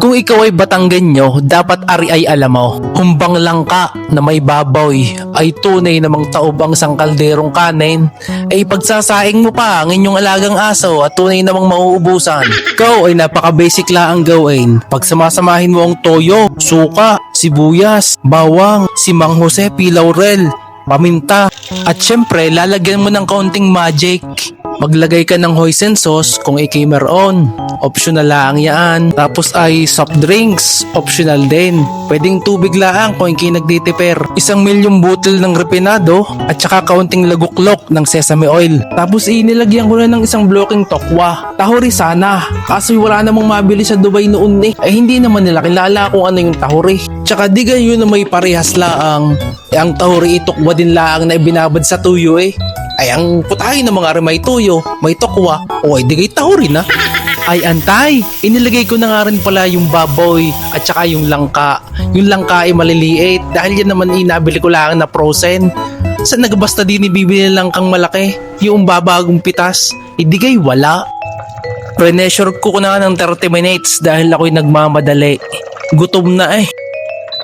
Kung ikaw ay Batanggenyo, dapat ari ay alam mo. Humbang langka na may baboy ay tunay namang taob ang isang kalderong kanin, ay pagsasaing mo pa ang inyong alagang aso at tunay namang mauubusan. Ikaw ay napaka-basic lang ang gawin. Pagsamasamahin mo ang toyo, suka, sibuyas, bawang, simang Jose, pilaurel, paminta, at syempre lalagyan mo ng kaunting magic. Maglagay ka ng hoisin sauce kung ikay meron. Optional lang yan. Tapos ay soft drinks. Optional din. Pwedeng tubig lang kung ikay nagtitiper. 1,000,000 bottle ng refinado at saka kaunting laguklok ng sesame oil. Tapos inilagyan ko na ng isang bloking tokwa. Tahuri sana. Kaso wala namang mabili sa Dubai noon eh. Ay hindi naman nila kilala kung ano yung tahuri. Tsaka di gayon na may parehas laang. Ang tahuri itokwa din laang na ibinabad sa tuyo eh. Ay ang putahin ng mga may tuyo, may tokwa, o ay di kay tahuri na. Ay antay, inilagay ko na nga rin pala yung baboy at saka yung langka. Yung langka ay maliliit dahil yan naman inabili ko lang na frozen. Sa nagbasta din ibibili lang kang malaki, yung babagong pitas, hindi kay wala. Pre-measure ko na ng 30 minutes dahil ako'y nagmamadali. Gutom na eh.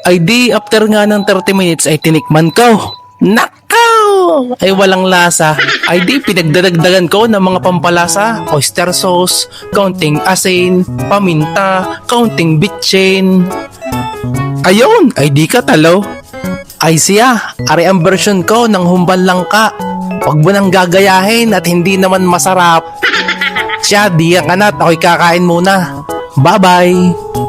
Ay di after nga ng 30 minutes ay tinikman ko. Nakaw! Ay walang lasa. Ay di pinagdadagdagan ko ng mga pampalasa, oyster sauce, kaunting asin, paminta, kaunting bitchin. Ayun, ay di ka talo. Ay siya, ari ang version ko ng humban langka. Huwag mo nang gagayahin at hindi naman masarap. Siya, di ang kanat, ako'y kakain muna. Bye-bye!